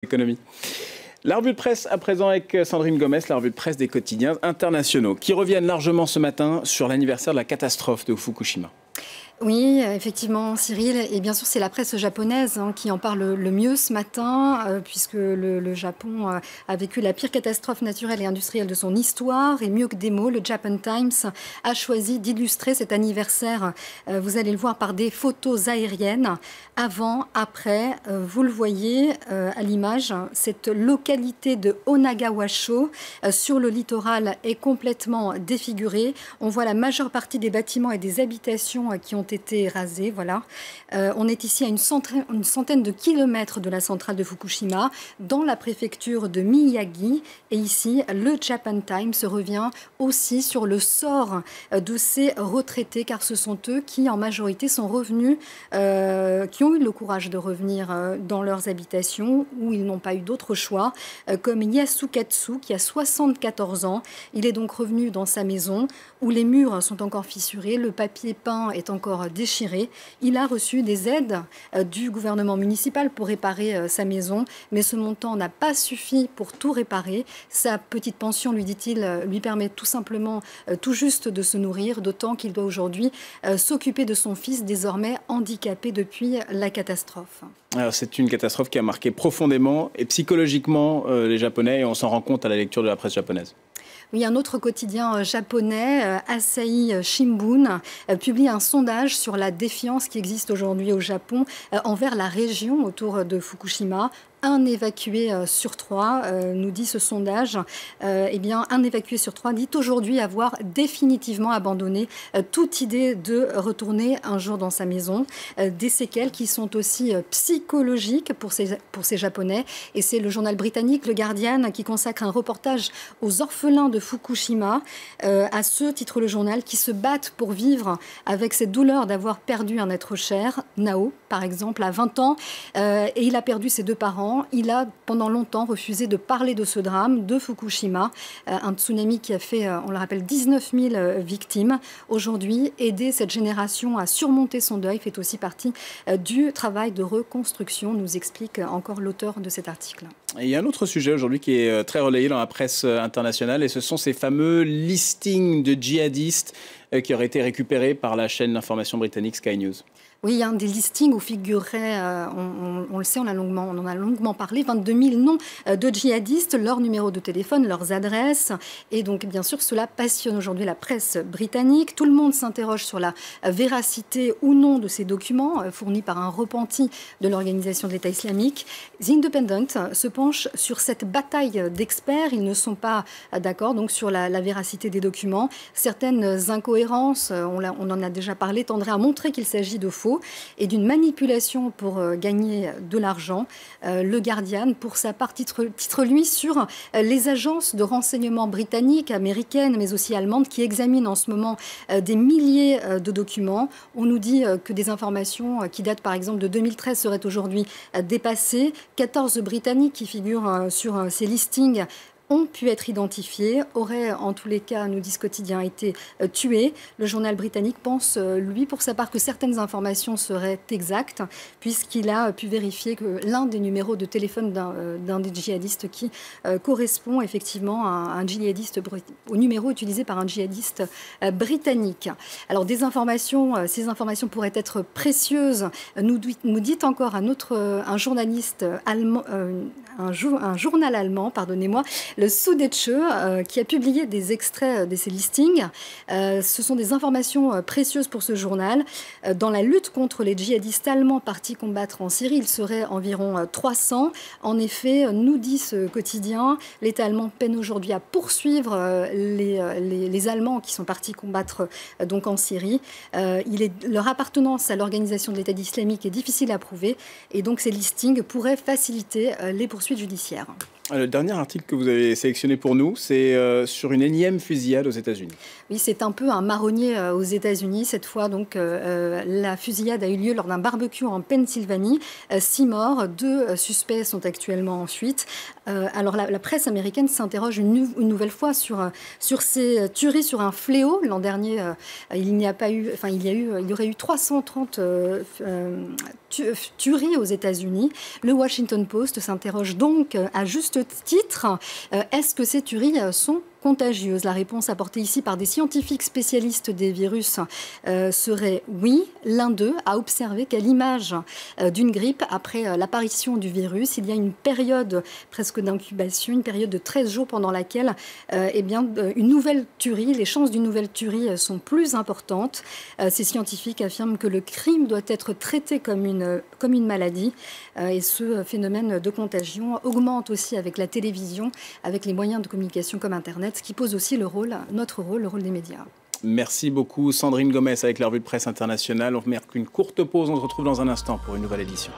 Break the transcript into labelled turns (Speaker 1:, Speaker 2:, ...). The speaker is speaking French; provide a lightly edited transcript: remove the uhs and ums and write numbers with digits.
Speaker 1: Économie. La revue de presse à présent avec Sandrine Gomez, la revue de presse des quotidiens internationaux qui reviennent largement ce matin sur l'anniversaire de la catastrophe de Fukushima.
Speaker 2: Oui, effectivement, Cyril. Et bien sûr, c'est la presse japonaise qui en parle le mieux ce matin, puisque le Japon a vécu la pire catastrophe naturelle et industrielle de son histoire. Et mieux que des mots, le Japan Times a choisi d'illustrer cet anniversaire. Vous allez le voir par des photos aériennes. Avant, après, vous le voyez à l'image, cette localité de Onagawa-sho sur le littoral est complètement défigurée. On voit la majeure partie des bâtiments et des habitations qui ont été rasés. Voilà. On est ici à une centaine de kilomètres de la centrale de Fukushima, dans la préfecture de Miyagi. Et ici, le Japan Times revient aussi sur le sort de ces retraités, car ce sont eux qui, en majorité, sont revenus, qui ont eu le courage de revenir dans leurs habitations, où ils n'ont pas eu d'autre choix, comme Yasukatsu, qui a 74 ans. Il est donc revenu dans sa maison, où les murs sont encore fissurés, le papier peint est encore déchiré. Il a reçu des aides du gouvernement municipal pour réparer sa maison, mais ce montant n'a pas suffi pour tout réparer. Sa petite pension, lui dit-il, lui permet tout simplement tout juste de se nourrir, d'autant qu'il doit aujourd'hui s'occuper de son fils, désormais handicapé depuis la catastrophe.
Speaker 1: C'est une catastrophe qui a marqué profondément et psychologiquement les Japonais, et on s'en rend compte à la lecture de la presse japonaise.
Speaker 2: Oui, un autre quotidien japonais, Asahi Shimbun, publie un sondage sur la défiance qui existe aujourd'hui au Japon envers la région autour de Fukushima. Un évacué sur trois, nous dit ce sondage, eh bien, un évacué sur trois dit aujourd'hui avoir définitivement abandonné toute idée de retourner un jour dans sa maison. Des séquelles qui sont aussi psychologiques pour ces Japonais. Et c'est le journal britannique Le Guardian qui consacre un reportage aux orphelins de Fukushima. À ce titre, le journal, qui se battent pour vivre avec cette douleur d'avoir perdu un être cher. Nao, par exemple, a 20 ans, et il a perdu ses deux parents. Il a pendant longtemps refusé de parler de ce drame de Fukushima, un tsunami qui a fait, on le rappelle, 19 000 victimes. Aujourd'hui, aider cette génération à surmonter son deuil fait aussi partie du travail de reconstruction, nous explique encore l'auteur de cet article.
Speaker 1: Et il y a un autre sujet aujourd'hui qui est très relayé dans la presse internationale, et ce sont ces fameux listings de djihadistes qui auraient été récupérés par la chaîne d'information britannique Sky News.
Speaker 2: Oui, il y a des listings où figuraient, on le sait, on en a longuement parlé, 22 000 noms de djihadistes, leurs numéros de téléphone, leurs adresses. Et donc, bien sûr, cela passionne aujourd'hui la presse britannique. Tout le monde s'interroge sur la véracité ou non de ces documents fournis par un repenti de l'organisation de l'État islamique. The Independent se penche sur cette bataille d'experts. Ils ne sont pas d'accord donc sur la véracité des documents. Certaines incohérences, on en a déjà parlé, tendraient à montrer qu'il s'agit de faux et d'une manipulation pour gagner de l'argent. Le Guardian, pour sa part, titre lui sur les agences de renseignement britanniques, américaines, mais aussi allemandes, qui examinent en ce moment des milliers de documents. On nous dit que des informations qui datent par exemple de 2013 seraient aujourd'hui dépassées. 14 Britanniques qui figurent sur ces listings ont pu être identifiés, auraient en tous les cas, nous dit ce quotidien, été tués. Le journal britannique pense, lui, pour sa part, que certaines informations seraient exactes, puisqu'il a pu vérifier que l'un des numéros de téléphone d'un des djihadistes qui correspond effectivement à un djihadiste, au numéro utilisé par un djihadiste britannique. Alors, ces informations pourraient être précieuses, nous dit encore un journaliste allemand, un journal allemand, pardonnez-moi, le Süddeutsche, qui a publié des extraits de ces listings. Ce sont des informations précieuses pour ce journal. Dans la lutte contre les djihadistes allemands partis combattre en Syrie, il serait environ 300. En effet, nous dit ce quotidien, l'État allemand peine aujourd'hui à poursuivre les Allemands qui sont partis combattre donc en Syrie. Leur appartenance à l'organisation de l'État islamique est difficile à prouver, et donc ces listings pourraient faciliter les poursuites judiciaires.
Speaker 1: Le dernier article que vous avez sélectionné pour nous, c'est sur une énième fusillade aux États-Unis.
Speaker 2: Oui, c'est un peu un marronnier aux États-Unis. Cette fois, donc, la fusillade a eu lieu lors d'un barbecue en Pennsylvanie. 6 morts, 2 suspects sont actuellement en fuite. Alors, la presse américaine s'interroge une nouvelle fois sur ces tueries sur un fléau. L'an dernier, il y aurait eu 330 tueries aux États-Unis. Le Washington Post s'interroge donc à juste titre, est-ce que ces tueries sont contagieuse. La réponse apportée ici par des scientifiques spécialistes des virus serait oui. L'un d'eux a observé qu'à l'image d'une grippe, après l'apparition du virus, il y a une période presque d'incubation, une période de 13 jours pendant laquelle une nouvelle tuerie, les chances d'une nouvelle tuerie sont plus importantes. Ces scientifiques affirment que le crime doit être traité comme une maladie et ce phénomène de contagion augmente aussi avec la télévision, avec les moyens de communication comme Internet, ce qui pose aussi notre rôle, le rôle des médias.
Speaker 1: Merci beaucoup Sandrine Gomez avec la revue de presse internationale. On marque une courte pause, on se retrouve dans un instant pour une nouvelle édition.